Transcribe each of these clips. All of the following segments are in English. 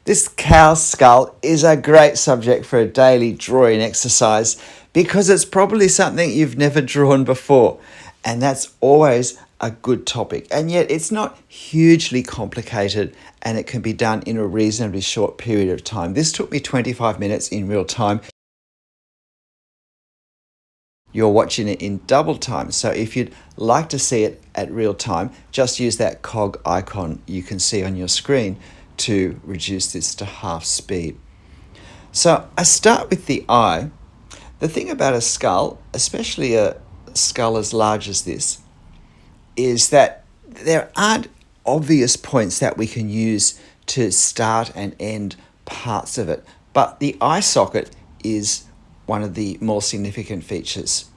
This cow skull is a great subject for a daily drawing exercise because it's probably something you've never drawn before, and that's always a good topic. And yet it's not hugely complicated and it can be done in a reasonably short period of time. This took me 25 minutes in real time. You're watching it in double time. So if you'd like to see it at real time, just use that cog icon you can see on your screen to reduce this to half speed. So I start with the eye. The thing about a skull, especially a skull as large as this, is that there aren't obvious points that we can use to start and end parts of it. But the eye socket is one of the more significant features.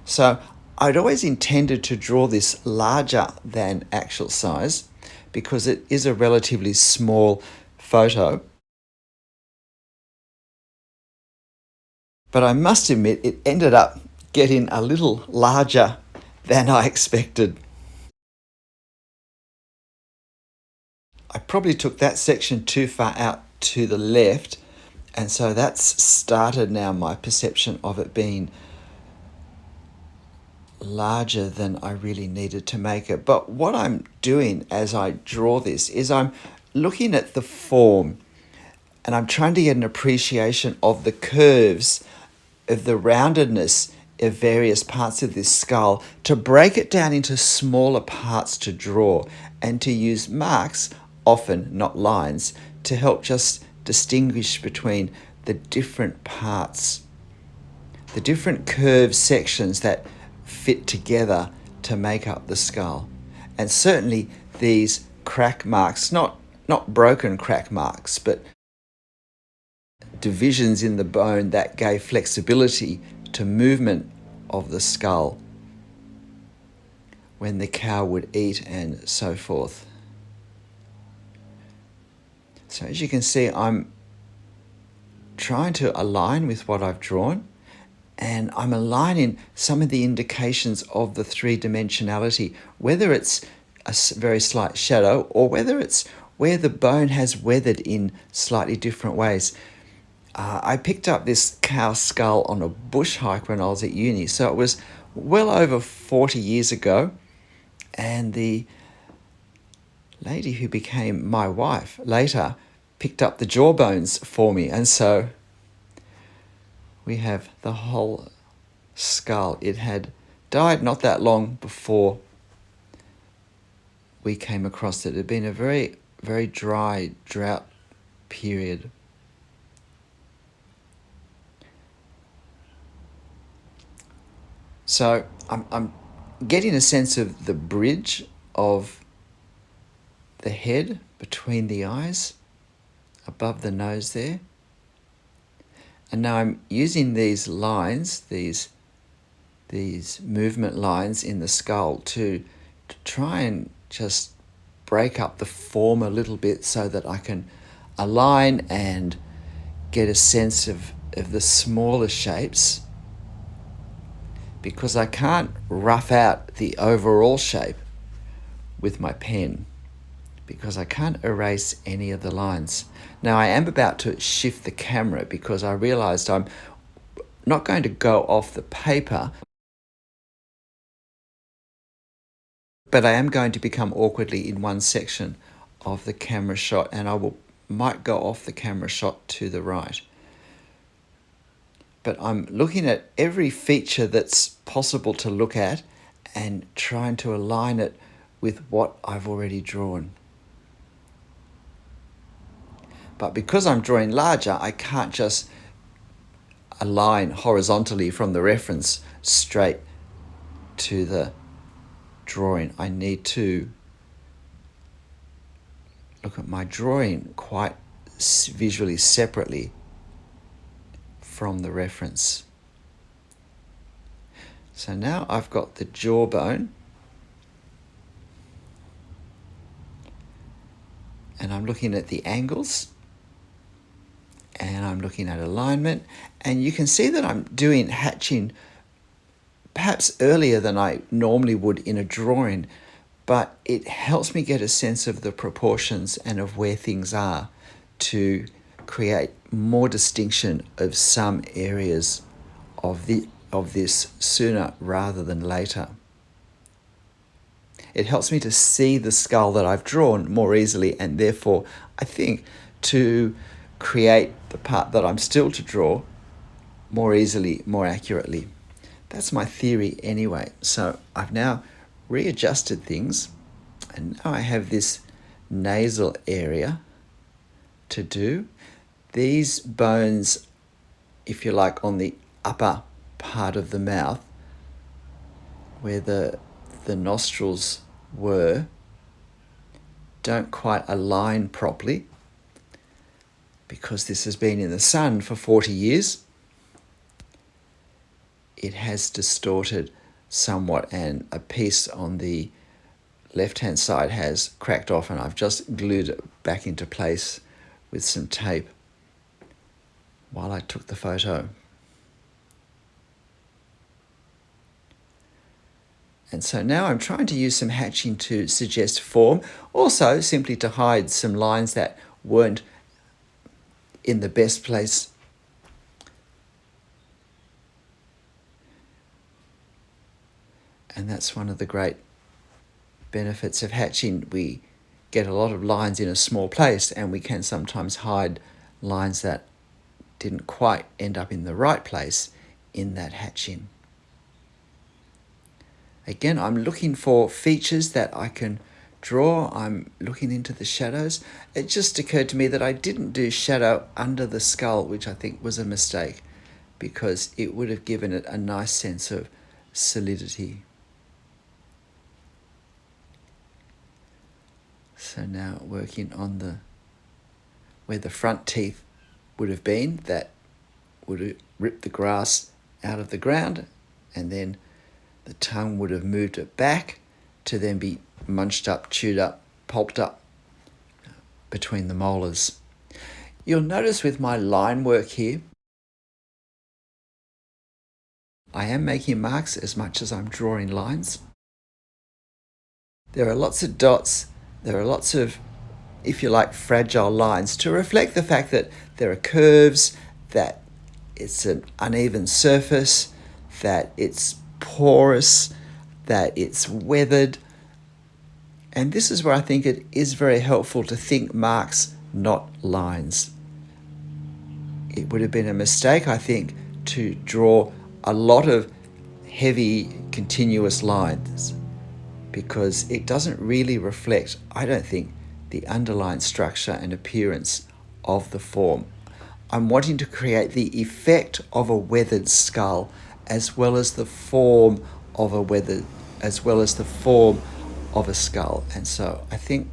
So I'd always intended to draw this larger than actual size because it is a relatively small photo. But I must admit it ended up getting a little larger than I expected. I probably took that section too far out to the left, and so that's started now my perception of it being larger than I really needed to make it. But what I'm doing as I draw this is I'm looking at the form and I'm trying to get an appreciation of the curves, of the roundedness of various parts of this skull, to break it down into smaller parts to draw and to use marks, often not lines, to help just distinguish between the different parts, the different curved sections that fit together to make up the skull. And certainly these crack marks, not broken crack marks, but divisions in the bone that gave flexibility to movement of the skull when the cow would eat and so forth. So as you can see, I'm trying to align with what I've drawn, and I'm aligning some of the indications of the three-dimensionality, whether it's a very slight shadow or whether it's where the bone has weathered in slightly different ways. I picked up this cow skull on a bush hike when I was at uni, so it was well over 40 years ago, and the lady who became my wife later picked up the jawbones for me, and so we have the whole skull. It had died not that long before we came across it. It had been a very, very dry drought period. So I'm getting a sense of the bridge of the head between the eyes, above the nose there. And now I'm using these lines, these movement lines in the skull to try and just break up the form a little bit so that I can align and get a sense of the smaller shapes, because I can't rough out the overall shape with my pen because I can't erase any of the lines. Now I am about to shift the camera because I realized I'm not going to go off the paper, but I am going to become awkwardly in one section of the camera shot, and I might go off the camera shot to the right. But I'm looking at every feature that's possible to look at and trying to align it with what I've already drawn. But because I'm drawing larger, I can't just align horizontally from the reference straight to the drawing. I need to look at my drawing quite visually separately from the reference. So now I've got the jawbone, and I'm looking at the angles, and I'm looking at alignment, and you can see that I'm doing hatching perhaps earlier than I normally would in a drawing, but it helps me get a sense of the proportions and of where things are to create more distinction of some areas of this sooner rather than later. It helps me to see the skull that I've drawn more easily, and therefore I think to create the part that I'm still to draw more easily, more accurately. That's my theory anyway. So I've now readjusted things, and now I have this nasal area to do. These bones, if you like, on the upper part of the mouth, where the nostrils were, don't quite align properly because this has been in the sun for 40 years. It has distorted somewhat, and a piece on the left-hand side has cracked off, and I've just glued it back into place with some tape while I took the photo. And so now I'm trying to use some hatching to suggest form, also simply to hide some lines that weren't in the best place. And that's one of the great benefits of hatching. We get a lot of lines in a small place, and we can sometimes hide lines that didn't quite end up in the right place in that hatching. Again, I'm looking for features that I can draw. I'm looking into the shadows. It just occurred to me that I didn't do shadow under the skull, which I think was a mistake, because it would have given it a nice sense of solidity. So now working on where the front teeth would have been, that would have ripped the grass out of the ground, and then the tongue would have moved it back to then be munched up, chewed up, pulped up between the molars. You'll notice with my line work here, I am making marks as much as I'm drawing lines. There are lots of dots, there are lots of, if you like, fragile lines to reflect the fact that there are curves, that it's an uneven surface, that it's porous, that it's weathered. And this is where I think it is very helpful to think marks, not lines. It would have been a mistake, I think, to draw a lot of heavy, continuous lines, because it doesn't really reflect, I don't think, the underlying structure and appearance of the form. I'm wanting to create the effect of a weathered skull, as well as the form of a skull. And so I think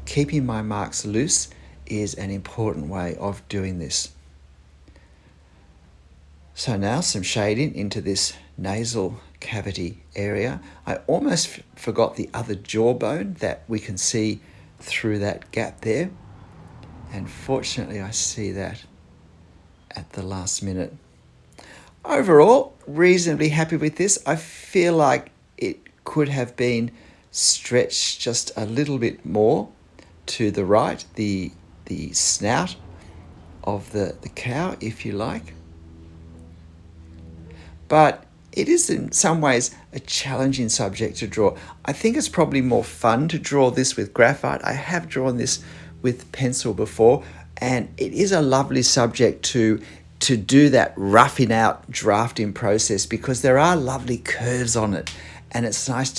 keeping my marks loose is an important way of doing this. So now some shading into this nasal cavity area. I almost forgot the other jawbone that we can see through that gap there. And fortunately, I see that at the last minute. Overall, reasonably happy with this. I feel like it could have been stretched just a little bit more to the right, the snout of the cow, if you like. But it is in some ways a challenging subject to draw. I think it's probably more fun to draw this with graphite. I have drawn this with pencil before, and it is a lovely subject to do that roughing out drafting process, because there are lovely curves on it, and it's nice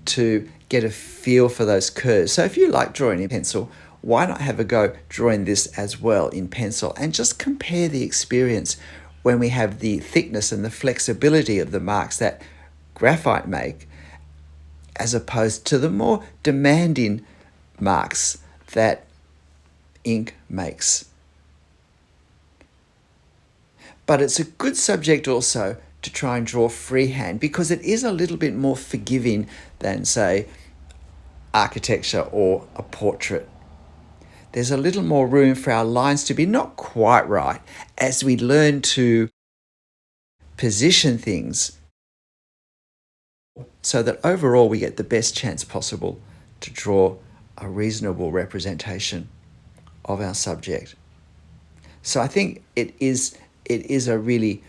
to get a feel for those curves. So if you like drawing in pencil, why not have a go drawing this as well in pencil, and just compare the experience when we have the thickness and the flexibility of the marks that graphite make, as opposed to the more demanding marks that ink makes. But it's a good subject also to try and draw freehand, because it is a little bit more forgiving than, say, architecture or a portrait. There's a little more room for our lines to be not quite right as we learn to position things so that overall we get the best chance possible to draw a reasonable representation of our subject. So I think it is a really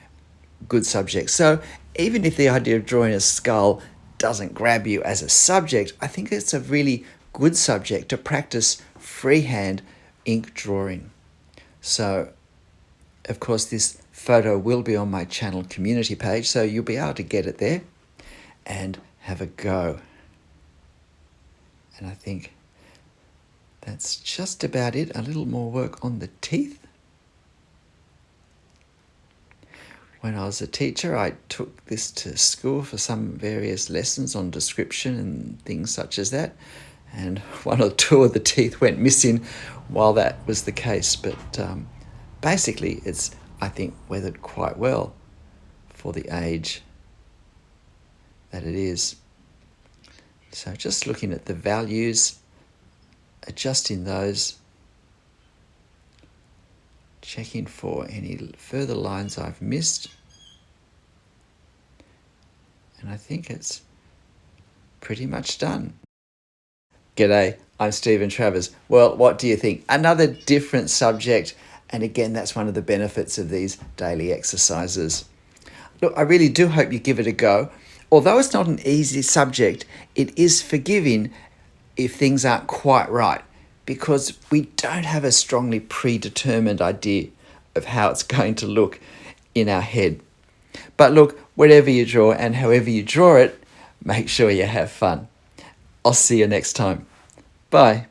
good subject. So even if the idea of drawing a skull doesn't grab you as a subject, I think it's a really good subject to practice freehand ink drawing. So, of course, this photo will be on my channel community page, so you'll be able to get it there and have a go. And I think that's just about it. A little more work on the teeth. When I was a teacher, I took this to school for some various lessons on description and things such as that. And one or two of the teeth went missing while that was the case. But basically, it's, I think, weathered quite well for the age that it is. So just looking at the values, adjusting those, checking for any further lines I've missed. And I think it's pretty much done. G'day, I'm Stephen Travers. Well, what do you think? Another different subject, and again, that's one of the benefits of these daily exercises. Look, I really do hope you give it a go. Although it's not an easy subject, it is forgiving if things aren't quite right, because we don't have a strongly predetermined idea of how it's going to look in our head. But look, whatever you draw and however you draw it, make sure you have fun. I'll see you next time. Bye.